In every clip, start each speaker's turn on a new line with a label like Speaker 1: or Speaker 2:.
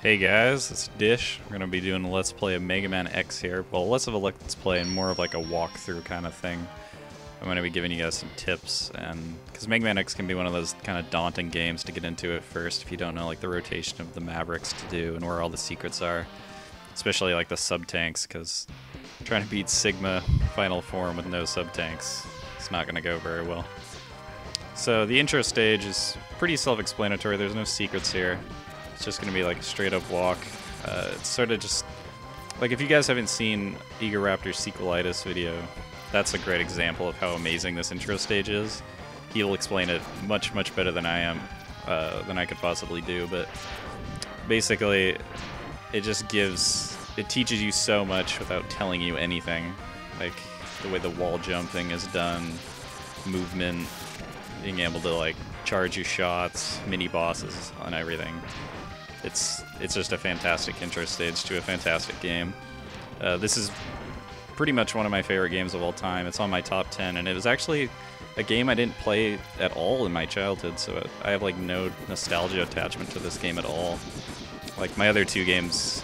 Speaker 1: Hey guys, it's Dish. We're gonna be doing a Let's Play of Mega Man X here. Well, less of a Let's Play and more of like a walkthrough kind of thing. I'm gonna be giving you guys some tips, and because Mega Man X can be one of those kind of daunting games to get into at first if you don't know like the rotation of the Mavericks to do and where all the secrets are, especially like the sub-tanks, because trying to beat Sigma final form with no sub-tanks, it's not gonna go very well. So the intro stage is pretty self-explanatory. There's no secrets here. It's just going to be like a straight up walk. It's sort of just like if you guys haven't seen Egoraptor's Sequelitis video, that's a great example of how amazing this intro stage is. He'll explain it much better than I am, than I could possibly do. But basically, it teaches you so much without telling you anything. Like the way the wall jumping is done, movement, being able to like charge your shots, mini bosses, and everything. It's just a fantastic intro stage to a fantastic game. This is pretty much one of my favorite games of all time. It's on my top 10, and it was actually a game I didn't play at all in my childhood, so I have like no nostalgia attachment to this game at all. Like my other two games,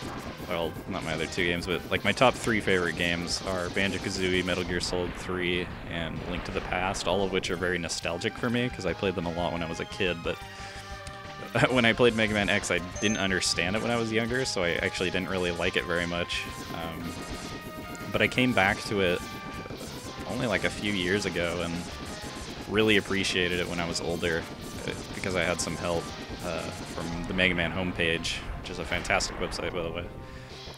Speaker 1: well, not my other two games, but like my top 3 favorite games are Banjo-Kazooie, Metal Gear Solid 3, and Link to the Past, all of which are very nostalgic for me because I played them a lot when I was a kid, but when I played Mega Man X, I didn't understand it when I was younger, so I actually didn't really like it very much. But I came back to it only like a few years ago and really appreciated it when I was older because I had some help from the Mega Man homepage, which is a fantastic website, by the way.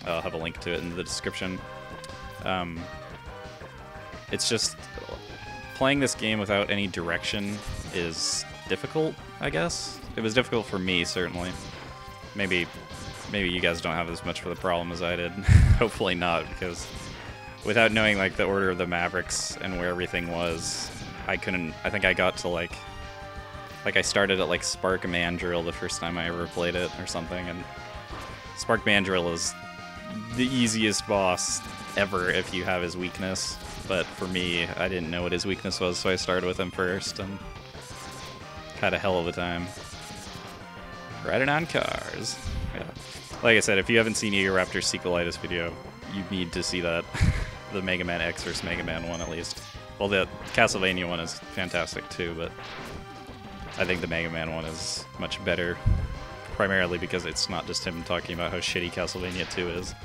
Speaker 1: I'll have a link to it in the description. It's just playing this game without any direction is difficult, I guess. It was difficult for me, certainly. Maybe you guys don't have as much of the problem as I did. Hopefully not, because without knowing like the order of the Mavericks and where everything was, I think I got to like I started at like Spark Mandrill the first time I ever played it or something, and Spark Mandrill is the easiest boss ever if you have his weakness, but for me, I didn't know what his weakness was, so I started with him first and had a hell of a time. Riding on cars. Yeah. Like I said, if you haven't seen Egoraptor's Sequelitis video, you need to see that. The Mega Man X vs. Mega Man one, at least. Well, the Castlevania one is fantastic too, but I think the Mega Man one is much better, primarily because it's not just him talking about how shitty Castlevania 2 is.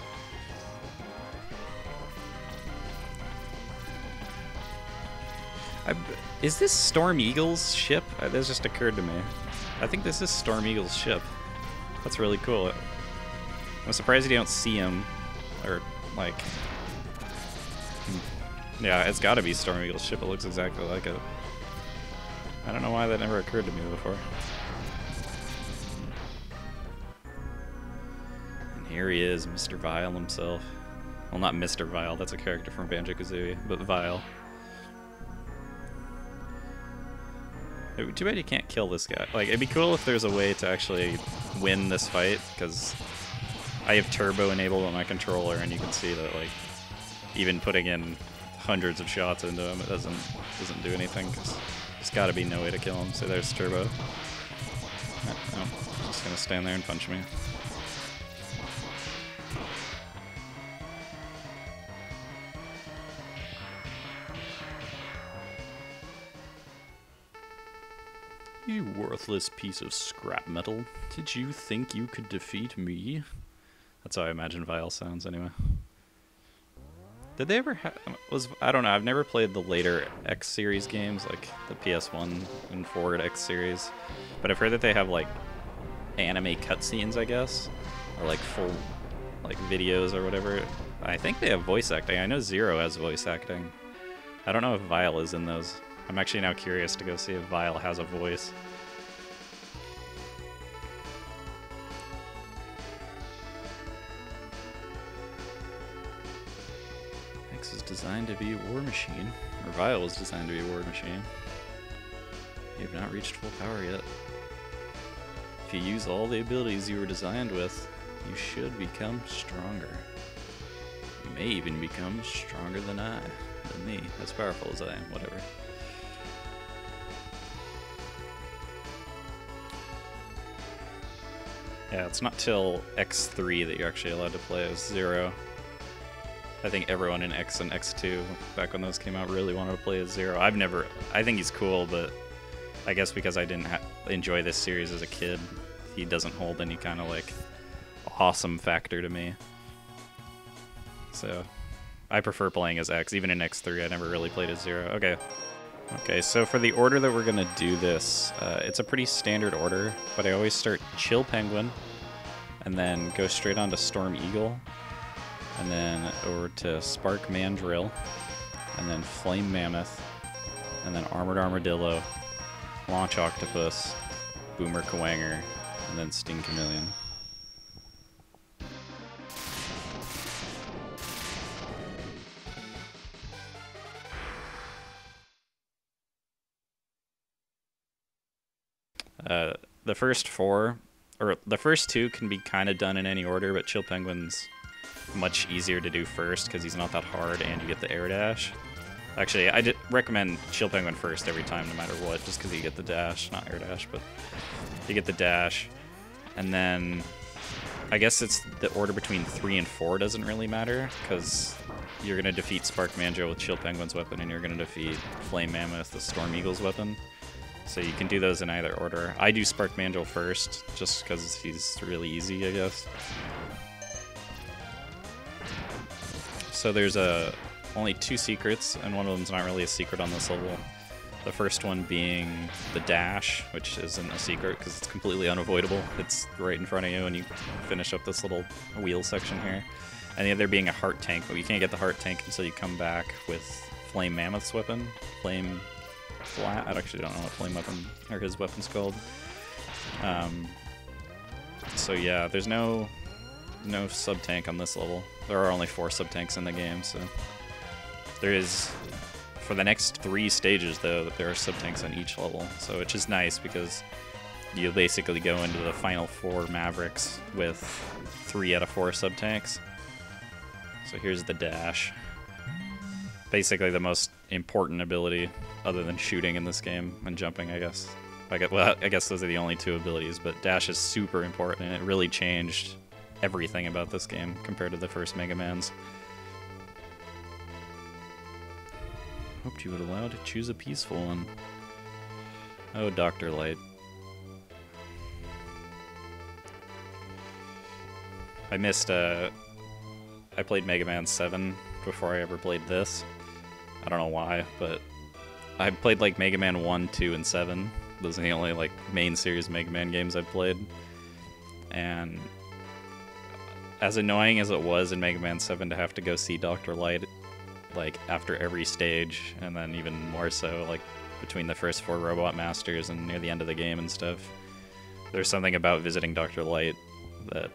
Speaker 1: Is this Storm Eagle's ship? This just occurred to me. I think this is Storm Eagle's ship. That's really cool. I'm surprised you don't see him, or like, yeah, it's got to be Storm Eagle's ship. It looks exactly like it. I don't know why that never occurred to me before. And here he is, Mr. Vile himself. Well, not Mr. Vile, that's a character from Banjo-Kazooie, but Vile. Too bad you can't kill this guy. Like, it'd be cool if there's a way to actually win this fight, because I have turbo enabled on my controller, and you can see that, like, even putting in hundreds of shots into him, it doesn't do anything, because there's got to be no way to kill him. So there's turbo. No, just gonna stand there and punch me. You worthless piece of scrap metal. Did you think you could defeat me? That's how I imagine Vile sounds, anyway. Did they ever have... I don't know, I've never played the later X series games, like the PS1 and forward X series. But I've heard that they have, like, anime cutscenes, I guess? Or, like, full, like, videos or whatever. I think they have voice acting. I know Zero has voice acting. I don't know if Vile is in those. I'm actually now curious to go see if Vile has a voice. X is designed to be a war machine, or Vile is designed to be a war machine. You have not reached full power yet. If you use all the abilities you were designed with, you should become stronger. You may even become stronger than me, as powerful as I am, whatever. Yeah, it's not till X3 that you're actually allowed to play as Zero. I think everyone in X and X2, back when those came out, really wanted to play as Zero. I think he's cool, but I guess because I didn't enjoy this series as a kid, he doesn't hold any kind of like awesome factor to me. So I prefer playing as X. Even in X3, I never really played as Zero. Okay, so for the order that we're gonna do this, it's a pretty standard order, but I always start Chill Penguin, and then go straight on to Storm Eagle, and then over to Spark Mandrill, and then Flame Mammoth, and then Armored Armadillo, Launch Octopus, Boomer Kawanger, and then Sting Chameleon. The first four, or the first two, can be kind of done in any order, but Chill Penguin's much easier to do first because he's not that hard and you get the air dash. Actually, I recommend Chill Penguin first every time, no matter what, just because you get the dash, not air dash, but you get the dash. And then I guess it's the order between 3 and 4 doesn't really matter, because you're going to defeat Spark Mandrill with Chill Penguin's weapon, and you're going to defeat Flame Mammoth with Storm Eagle's weapon. So you can do those in either order. I do Spark Mandrill first, just because he's really easy, I guess. So there's only 2 secrets, and one of them's not really a secret on this level. The first one being the dash, which isn't a secret because it's completely unavoidable. It's right in front of you, and you finish up this little wheel section here. And the other being a heart tank, but you can't get the heart tank until you come back with Flame Mammoth's weapon. Flame Flat. I actually don't know what Flame weapon or his weapon's called. So yeah, there's no sub tank on this level. There are only 4 sub tanks in the game, so there is. For the next 3 stages, though, there are sub tanks on each level, so which is nice because you basically go into the final 4 Mavericks with 3 out of 4 sub tanks. So here's the dash. Basically, the most important ability, other than shooting in this game and jumping, I guess. Well, I guess those are the only 2 abilities, but dash is super important, and it really changed everything about this game compared to the first Mega Man's. Hoped you would allow to choose a peaceful one. Oh, Dr. Light. I missed, I played Mega Man 7 before I ever played this. I don't know why, but I played like Mega Man 1, 2, and 7. Those are the only like main series Mega Man games I've played. And as annoying as it was in Mega Man 7 to have to go see Dr. Light like after every stage, and then even more so like between the first 4 Robot Masters and near the end of the game and stuff, there's something about visiting Dr. Light that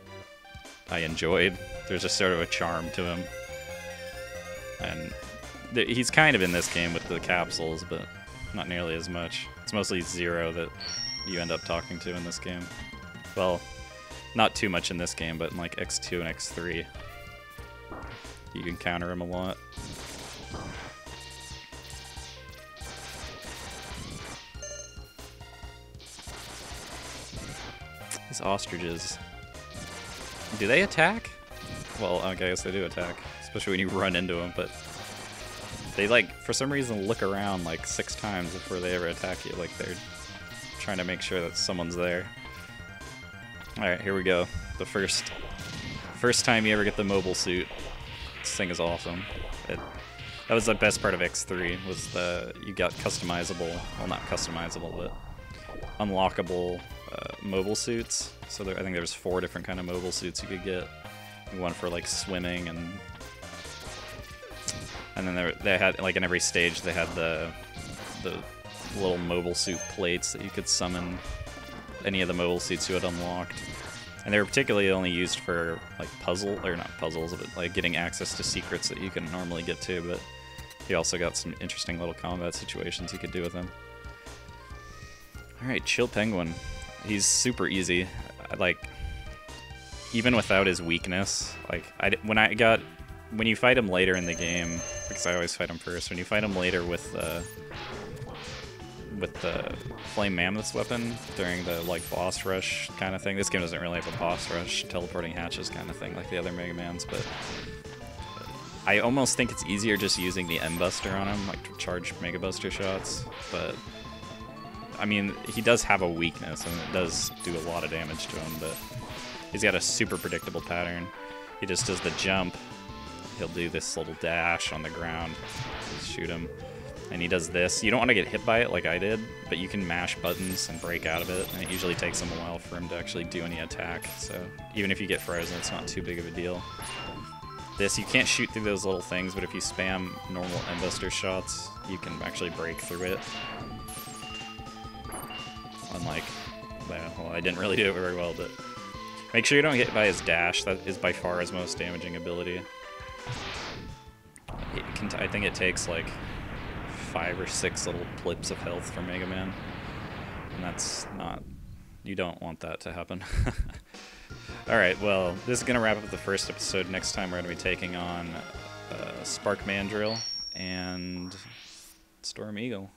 Speaker 1: I enjoyed. There's just sort of a charm to him, and he's kind of in this game with the capsules, but not nearly as much. It's mostly Zero that you end up talking to in this game. Well, not too much in this game, but in like X2 and X3 you can counter him a lot. These ostriches. Do they attack? Well, I guess they do attack, especially when you run into them, but they, like, for some reason look around like 6 times before they ever attack you, like they're trying to make sure that someone's there. Alright, here we go. The first time you ever get the mobile suit. This thing is awesome. That was the best part of X3, was you got customizable, well, not customizable, but unlockable mobile suits. So I think there's 4 different kind of mobile suits you could get. One for like swimming, and then they had, like, in every stage they had the little mobile suit plates that you could summon any of the mobile suits you had unlocked. And they were particularly only used for like not puzzles, but like getting access to secrets that you can normally get to, but you also got some interesting little combat situations you could do with them. Alright, Chill Penguin. He's super easy. Like, even without his weakness, like, when you fight him later in the game, because I always fight him first, when you fight him later with with the Flame Mammoth's weapon during the like boss rush kind of thing. This game doesn't really have a boss rush, teleporting hatches kind of thing like the other Mega Mans, but I almost think it's easier just using the M-Buster on him, like to charge Mega Buster shots, but I mean, he does have a weakness and it does do a lot of damage to him, but he's got a super predictable pattern. He just does the jump, he'll do this little dash on the ground, just shoot him. And he does this. You don't want to get hit by it like I did, but you can mash buttons and break out of it, and it usually takes him a while for him to actually do any attack, so even if you get frozen, it's not too big of a deal. This, you can't shoot through those little things, but if you spam normal M-Buster shots, you can actually break through it. Unlike, well, I didn't really do it very well, but make sure you don't get hit by his dash. That is by far his most damaging ability. I think it takes like 5 or 6 little blips of health for Mega Man, and that's not, you don't want that to happen. Alright, well, this is going to wrap up the first episode. Next time we're going to be taking on Spark Mandrill and Storm Eagle.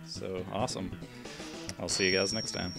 Speaker 1: So, awesome. I'll see you guys next time.